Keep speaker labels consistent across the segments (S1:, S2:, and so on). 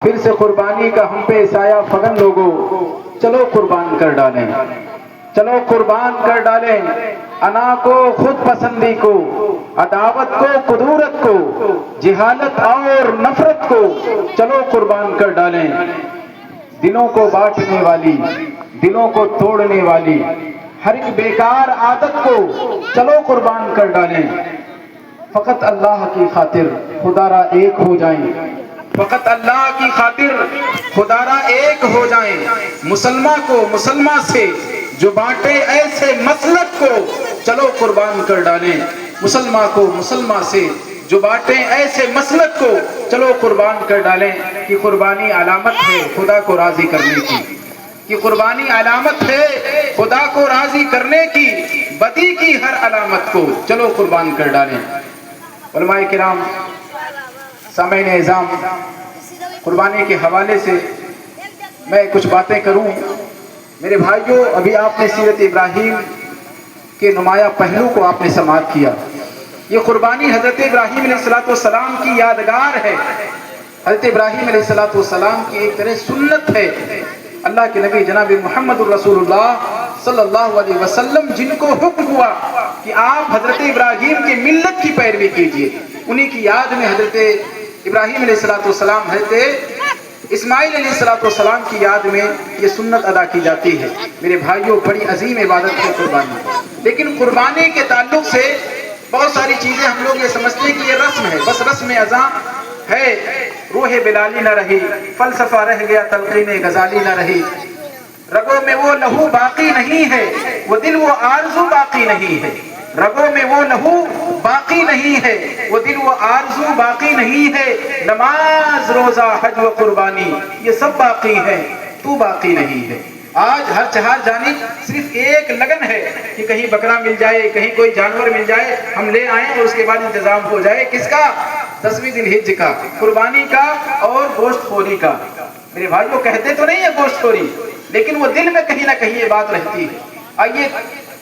S1: پھر سے قربانی کا ہم پہ سایہ فگن لوگوں، چلو قربان کر ڈالیں، چلو قربان کر ڈالیں، انا کو، خود پسندی کو، عداوت کو، کدورت کو، جہالت اور نفرت کو چلو قربان کر ڈالیں، دلوں کو بانٹنے والی، دلوں کو توڑنے والی ہر ایک بیکار عادت کو چلو قربان کر ڈالیں، فقط اللہ کی خاطر خدا را ایک ہو جائیں، فقط اللہ کی خاطر خدا را ایک ہو جائیں، مسلمان کو مسلمان سے جو بانٹے ایسے مسلک کو چلو قربان کر ڈالیں، مسلمان کو مسلمان سے جو بانٹے ایسے مسلک کو چلو قربان کر ڈالیں، کہ قربانی علامت ہے خدا کو راضی کرنے کی، کہ قربانی علامت ہے خدا کو راضی کرنے کی، بدی کی ہر علامت کو چلو قربان کر ڈالیں۔ علماء کرام، سامعین اعظام، قربانی کے حوالے سے میں کچھ باتیں کروں۔ میرے بھائیوں، ابھی آپ نے سیرت ابراہیم کے نمایاں پہلو کو آپ نے سماعت کیا۔ یہ قربانی حضرت ابراہیم علیہ السلام کی یادگار ہے، حضرت ابراہیم علیہ السلام کی ایک طرح سنت ہے۔ اللہ کے نبی جناب محمد الرسول اللہ صلی اللہ علیہ وسلم جن کو حکم ہوا کہ آپ حضرت ابراہیم کی ملت کی پیروی کیجئے، انہی کی یاد میں حضرت ابراہیم علیہ السلام، حضرت اسماعیل علیہ السلام کی یاد میں یہ سنت ادا کی جاتی ہے۔ میرے بھائیوں، بڑی عظیم عبادت ہے قربانی، لیکن قربانی کے تعلق سے بہت ساری چیزیں ہم لوگ یہ سمجھتے ہیں کہ یہ رسم ہے، بس رسم ازاں ہے، روح بلالی نہ رہی، فلسفہ رہ گیا، تلقین غزالی نہ رہی، رگوں میں وہ لہو باقی نہیں ہے، وہ دل وہ آرزو باقی نہیں ہے، رگوں میں وہ لہو باقی نہیں ہے، وہ دل وہ آرزو باقی نہیں ہے، نماز روزہ حج و قربانی یہ سب باقی ہے، تو باقی نہیں ہے۔ آج ہر چہار جانب صرف ایک لگن ہے کہ کہیں بکرا مل جائے، کہیں کوئی جانور مل جائے، ہم لے آئیں اور اس کے بعد انتظام ہو جائے۔ کس کا؟ 10ویں ذی الحجہ کا، قربانی کا اور گوشت خوری کا۔ میرے بھائیوں، کہتے تو نہیں ہے گوشت خوری، لیکن وہ دل میں کہیں نہ کہیں یہ بات رہتی ہے۔ آئیے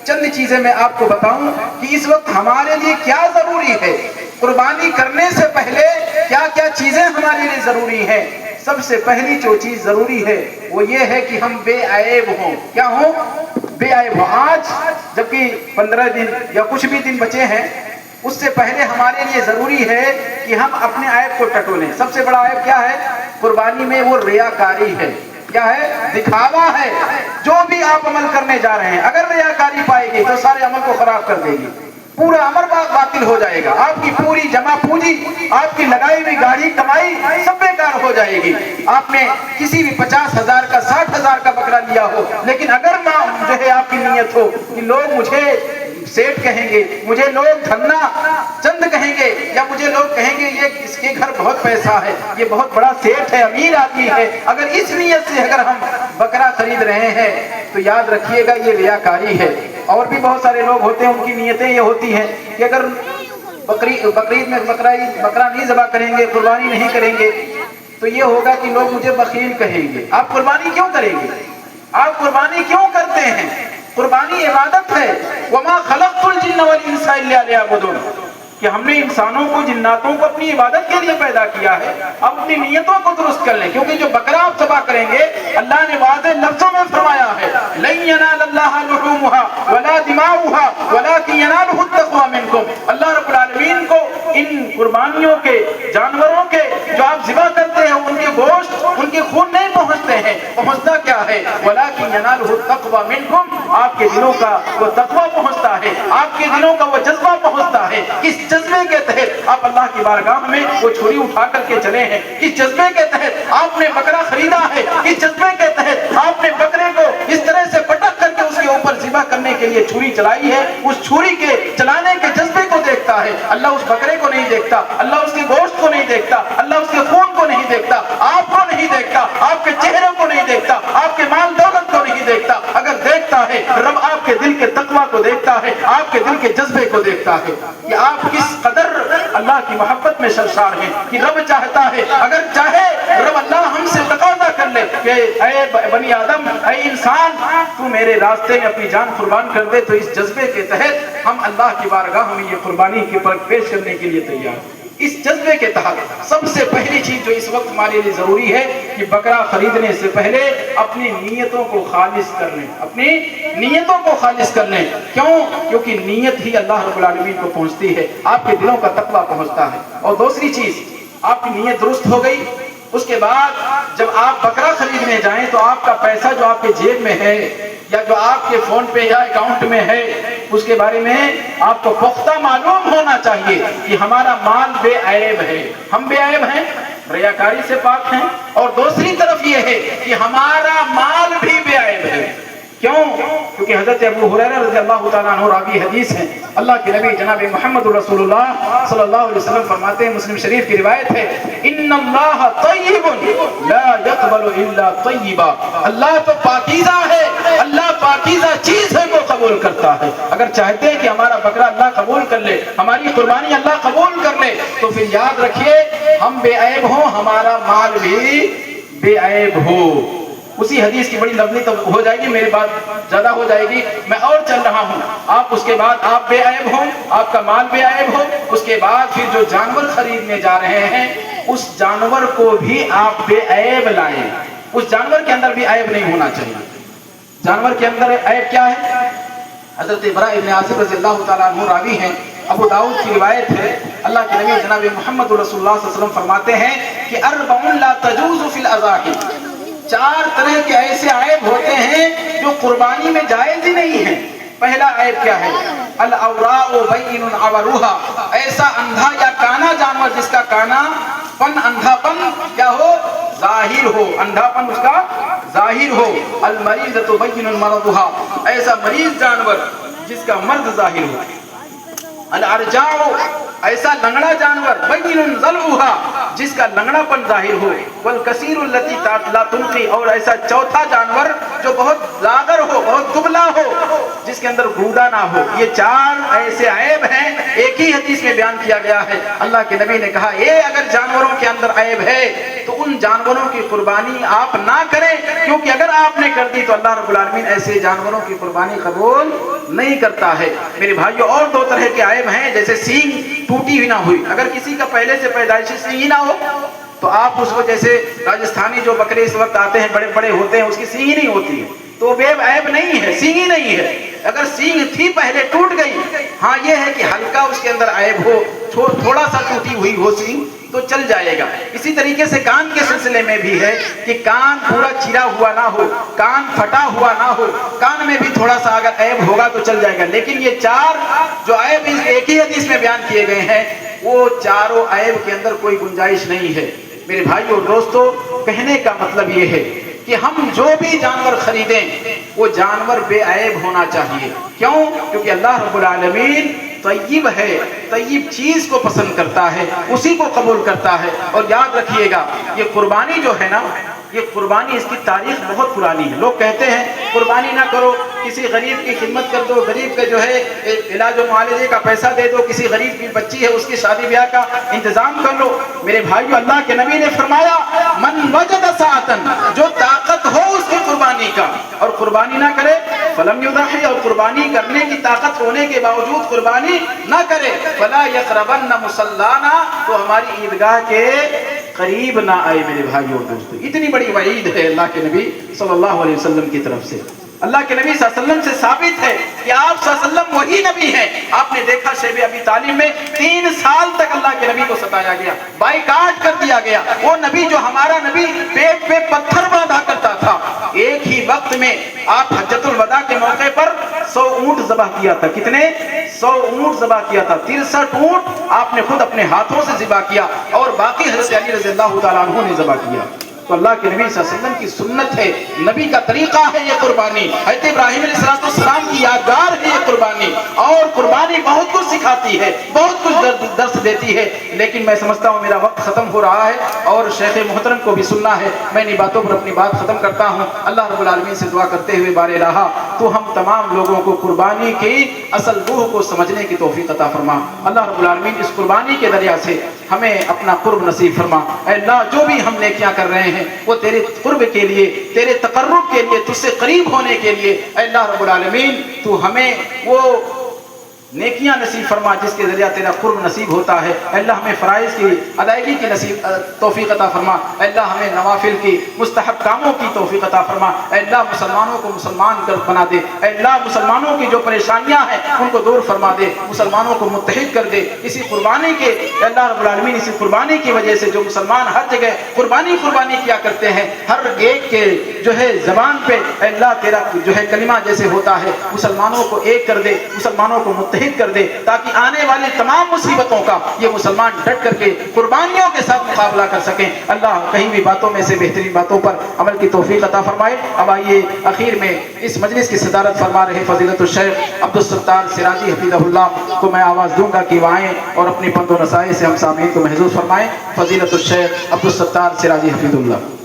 S1: چند چیزیں میں آپ کو بتاؤں کہ اس وقت ہمارے لیے کیا ضروری ہے، قربانی کرنے سے پہلے کیا کیا چیزیں ہمارے لیے ضروری ہیں۔ سب سے پہلی جو چیز ضروری ہے وہ یہ ہے کہ ہم بے عیب ہوں۔ کیا ہوں؟ بے عیب ہوں۔ آج جبکہ 15 دن یا کچھ بھی دن بچے ہیں، اس سے پہلے ہمارے لیے ضروری ہے کہ ہم اپنے عیب کو ٹٹولیں۔ سب سے بڑا عیب کیا ہے قربانی میں؟ وہ ریاکاری ہے۔ کیا ہے؟ دکھاوا ہے۔ جو بھی آپ عمل کرنے جا رہے ہیں، اگر ریاکاری پائے گی تو سارے عمل کو خراب کر دے گی، پورا عمل باطل ہو جائے گا، آپ کی پوری جمع پونجی، آپ کی لگائی ہوئی گاڑی کمائی سب بیکار ہو جائے گی۔ آپ نے کسی بھی 50,000 کا 60,000 کا بکرا لیا ہو، لیکن اگر جو ہے آپ کی نیت ہو کہ لوگ مجھے سیٹ کہیں گے، مجھے لوگ دھنا چند کہیں گے، یا مجھے لوگ کہیں گے یہ اس کے گھر بہت پیسہ ہے، یہ بہت بڑا سیٹ ہے، امیر آدمی ہے، اگر اس نیت سے اگر ہم بکرا خرید رہے ہیں تو یاد رکھیے گا یہ ریاکاری ہے۔ اور بھی بہت سارے لوگ ہوتے ہیں، ان کی نیتیں یہ ہوتی ہیں کہ اگر بقرعید میں بکرا نہیں ذبح کریں گے، قربانی نہیں کریں گے تو یہ ہوگا کہ لوگ مجھے بخیل کہیں گے۔ آپ قربانی کیوں کریں گے؟ آپ قربانی کیوں کرتے ہیں؟ قربانی عبادت ہے۔ وَمَا خَلَقْتُ الْجِنَّ وَالْإِنسَ إِلَّا لِيَعْبُدُونِ، کہ ہم نے انسانوں کو، جناتوں کو اپنی عبادت کے لیے پیدا کیا ہے۔ اب اپنی نیتوں کو درست کر لیں، کیونکہ جو بکرا آپ ذبح کریں گے اللہ نے واضح لفظوں میں فرمایا ہے لَن يَنَالَ اللَّهَ لُحُومُهَا وَلَا دِمَاؤُهَا وَلَكِنْ يَنَالُهُ التَّقْوَىٰ مِنكُمْ۔ اللہ رب العالمین کو ان قربانیوں کے، جانوروں کے جو آپ ذبح کرتے ہیں، ان کے گوشت، ان کے خون نہیں پہنچتے ہیں، پہنچتا کیا ہے؟ وَلَكِنْ يَنَالُهُ التَّقْوَىٰ مِنكُمْ، آپ کے دلوں کا وہ تقویٰ پہنچتا ہے، آپ کے دلوں کا وہ جذبہ پہنچتا ہے۔ اس جذبے کے تحت آپ اللہ کی بارگاہ میں وہ چھری اٹھا کر کے چلے ہیں، اس جذبے کے تحت آپ نے بکرا خریدا ہے، اس جذبے کے تحت آپ نے بکرے کو اس طرح سے پٹک کر کے اس کے اوپر ذبح کرنے کے لیے چھری چلائی ہے۔ اس چھری کے چلانے کے جذبے کو دیکھتا ہے اللہ، اس بکرے کو نہیں دیکھتا، اللہ اس کے گوشت کو نہیں دیکھتا، اللہ اس کے خون کو نہیں دیکھتا، آپ کو نہیں دیکھتا، آپ کے چہرے کو نہیں دیکھتا، آپ کے مال دولت کو نہیں دیکھتا۔ اگر دیکھتا ہے رب آپ کے دل کے تقویٰ کو دیکھتا ہے، آپ کے دل کے جذبے کو دیکھتا ہے کہ آپ کس قدر اللہ کی محبت میں سرشار ہیں، کہ رب چاہتا ہے، اگر چاہے رب اللہ ہم سے تقاضا کر لے کہ اے بنی آدم، اے انسان، تو میرے راستے میں اپنی جان قربان کر دے، تو اس جذبے کے تحت ہم اللہ کی بارگاہ میں یہ قربانی کے پر پیش کرنے کے لیے تیار ہیں۔ اس جذبے کے تحت سب سے پہلی چیز جو اس وقت ہمارے لیے ضروری ہے کہ بکرا خریدنے سے پہلے اپنی نیتوں کو خالص کر لیں، اپنی نیتوں کو خالص کر لیں۔ کیوں؟ کیونکہ نیت ہی اللہ رب العالمین کو پہنچتی ہے، آپ کے دلوں کا تقویٰ پہنچتا ہے۔ اور دوسری چیز، آپ کی نیت درست ہو گئی، اس کے بعد جب آپ بکرا خریدنے جائیں تو آپ کا پیسہ جو آپ کے جیب میں ہے یا جو آپ کے فون پے یا اکاؤنٹ میں ہے، اس کے بارے میں آپ کو پختہ معلوم ہونا چاہیے کہ ہمارا مال بے عیب ہے، ہم بے عیب ہیں، ریاکاری سے پاک ہیں۔ اور دوسری طرف یہ ہے کہ ہمارا مال بھی بے عیب ہے۔ کیوں؟ کیونکہ حضرت ابو ہریرہ رضی اللہ تعالیٰ عنہ راوی حدیث ہیں، اللہ کے نبی جناب محمد رسول اللہ صلی اللہ علیہ وسلم فرماتے ہیں، مسلم شریف کی روایت ہے، ان اللہ طیب لا یقبل الا طیبا، اللہ تو پاکیزہ ہے، اللہ پاکیزہ چیز ہے وہ قبول کرتا ہے۔ اگر چاہتے ہیں کہ ہمارا بکرا اللہ قبول کر لے، ہماری قربانی اللہ قبول کر لے، تو پھر یاد رکھیے ہم بے عیب ہوں، ہمارا مال بھی بے عیب ہو۔ اسی حدیث کی بڑی لمبی تو ہو جائے گی، میری بات زیادہ ہو جائے گی، میں اور چل رہا ہوں۔ آپ اس کے بعد آپ بے عیب ہوں، آپ کا مال بے عیب ہو، اس کے بعد پھر جو جانور خریدنے جا رہے ہیں اس جانور کو بھی آپ بے عیب لائیں، اس جانور کے اندر بھی عیب نہیں ہونا چاہیے۔ جانور کے اندر عیب کیا ہے؟ حضرت براء ابن عازب رضی اللہ تعالیٰ عنہ راوی ہیں، ابو داؤد کی روایت ہے، اللہ کے نبی جناب محمد رسول اللہ صلی اللہ علیہ وسلم فرماتے ہیں کہ اربع لا تجوز فی الاضاحی، چار طرح کے ایسے عیب ہوتے ہیں جو قربانی میں جائز ہی نہیں ہیں۔ پہلا عیب کیا ہے؟ الاوراء بین عورها، ایسا اندھا یا کانا جانور جس کا کانا پن، اندھا پن کیا ہو؟ ظاہر ہو، اندھا پن اس کا ظاہر ہو۔ المریضۃ بین مرضها، ایسا مریض جانور جس کا مرض ظاہر ہو۔ الارجاء، ایسا لنگڑا جانور بین ضلعها، جس کا لنگڑا پن ظاہر ہو۔ والکثیر التی لا تنقی، اور ایسا چوتھا جانور جو بہت لاغر ہو، بہت دبلا ہو، جس کے اندر گودا نہ ہو۔ یہ چار ایسے عیب ہیں، ایک ہی حدیث میں بیان کیا گیا ہے۔ اللہ کے نبی نے کہا یہ اگر جانوروں کے اندر عیب ہے تو ان جانوروں کی قربانی آپ نہ کریں، کیونکہ اگر آپ نے کر دی تو اللہ رب العالمین ایسے جانوروں کی قربانی قبول نہیں کرتا ہے۔ میرے بھائیو، اور دو طرح کے عیب ہیں، جیسے سینگ ٹوٹی ہوئی نہ ہوئی، اگر کسی کا پہلے سے پیدائشی سینگ ہی نہ ہو تو آپ اس کو، جیسے راجستھانی جو بکرے اس وقت آتے ہیں بڑے بڑے ہوتے ہیں، اس کی سینگ ہی نہیں ہوتی ہے تو وہ عیب نہیں ہے، سینگ ہی نہیں ہے۔ اگر سینگ تھی پہلے ٹوٹ گئی، ہاں یہ ہے کہ ہلکا اس کے اندر عیب ہو، تھوڑا سا ٹوٹی ہوئی ہو سینگ تو چل جائے گا۔ اسی طریقے سے کان کے سلسلے میں بھی ہے کہ کان پورا چرا ہوا نہ ہو، کان پھٹا ہوا نہ ہو، کان میں بھی تھوڑا سا اگر عیب ہوگا تو چل جائے گا۔ لیکن یہ چار جو عیب ایک ہی حدیث میں بیان کیے گئے ہیں، وہ چاروں عیب کے اندر کوئی گنجائش نہیں ہے۔ میرے بھائیو اور دوستو، کہنے کا مطلب یہ ہے کہ ہم جو بھی جانور خریدیں وہ جانور بے عیب ہونا چاہیے۔ کیوں؟ کیونکہ اللہ رب العالمین طیب ہے، طیب چیز کو پسند کرتا ہے، اسی کو قبول کرتا ہے۔ اور یاد رکھیے گا، یہ قربانی جو ہے نا، یہ قربانی اس کی تاریخ بہت پرانی ہے۔ لوگ کہتے ہیں قربانی نہ کرو، کسی غریب کی خدمت کر دو، غریب کا جو ہے علاج و معالجے کا پیسہ دے دو، کسی غریب کی بچی ہے اس کی شادی بیاہ کا انتظام کر لو۔ میرے بھائیو، اللہ کے نبی نے فرمایا من وجد ساعتن، جو طاقت ہو اس کی قربانی کا اور قربانی نہ کرے فلم یضحی، اور قربانی کرنے کی طاقت ہونے کے باوجود قربانی نہ کرے فلا یقربن مصلانا، تو ہماری عیدگاہ کے قریب نہ آئے۔ میرے بھائیو اور دوستو، اتنی بڑی وعید ہے اللہ کے نبی صلی اللہ علیہ وسلم کی طرف سے۔ اللہ کے نبی صلی اللہ علیہ وسلم سے ثابت ہے کہ آپ صلی اللہ علیہ وسلم وہی نبی ہیں۔ آپ نے دیکھا شیب ابی طالب میں 3 سال تک اللہ کے نبی کو ستایا گیا، بائیکاٹ کر دیا گیا۔ وہ نبی جو ہمارا نبی پیٹ پہ پتھر باندھا کرتا تھا، ایک ہی وقت میں آپ حجۃ الوداع کے موقع پر 100 اونٹ ذبح کیا تھا۔ کتنے؟ 100 اونٹ ذبح کیا تھا۔ 63 اونٹ آپ نے خود اپنے ہاتھوں سے ذبح کیا اور باقی حضرت علی رضی اللہ تعالیٰ عنہ نے ذبح کیا۔ تو اللہ کے نبی صلی اللہ علیہ وسلم کی سنت ہے، نبی کا طریقہ ہے یہ قربانی۔ حضرت ابراہیم علیہ السلام کی یادگار ہے یہ قربانی، اور قربانی بہت کچھ سکھاتی ہے، بہت کچھ درس دیتی ہے۔ لیکن میں سمجھتا ہوں میرا وقت ختم ہو رہا ہے اور شیخ محترم کو بھی سننا ہے، میں انہی باتوں پر اپنی بات ختم کرتا ہوں۔ اللہ رب العالمین سے دعا کرتے ہوئے بارے رہا تو ہم تمام لوگوں کو قربانی کی اصل روح کو سمجھنے کی توفیق عطا فرما۔ اللہ رب العالمین اس قربانی کے ذریعہ سے ہمیں اپنا قرب نصیب فرما۔ اے اللہ، جو بھی ہم نیکیاں کر رہے ہیں وہ تیرے قرب کے لیے، تیرے تقرب کے لیے، تجھ سے قریب ہونے کے لیے۔ اے اللہ رب العالمین، تو ہمیں وہ نیکیاں نصیب فرما جس کے ذریعہ تیرا قرب نصیب ہوتا ہے۔ اللہ ہمیں فرائض کی ادائیگی کی نصیب توفیق عطا فرما۔ اللہ ہمیں نوافل کی مستحب کاموں کی توفیق عطا فرما۔ اللہ مسلمانوں کو مسلمان کر بنا دے۔ اللہ مسلمانوں کی جو پریشانیاں ہیں ان کو دور فرما دے، مسلمانوں کو متحد کر دے۔ اسی قربانی کے اللہ رب العالمین اسی قربانی کی وجہ سے جو مسلمان ہر جگہ قربانی کیا کرتے ہیں، ہر ایک کے جو ہے زبان پہ اللہ تیرا جو ہے کلمہ جیسے ہوتا ہے، مسلمانوں کو ایک کر دے، مسلمانوں کو متحد کر دے، تاکہ آنے والی تمام مصیبتوں کا یہ مسلمان ڈٹ کر کے قربانیوں کے ساتھ مقابلہ کر سکیں۔ اللہ کہیں بھی باتوں میں سے بہترین باتوں پر عمل کی توفیق عطا فرمائے۔ اب آئیے اخیر میں اس مجلس کی صدارت فرما رہے فضیلت الشیخ عبدالستار سراجی حفظہ اللہ کو میں آواز دوں گا کہ وہ آئیں اور اپنی پند و نصائح سے ہم سامعین کو محظوظ فرمائیں۔ فضیلت الشیخ عبدالستار سراجی حفظہ اللہ۔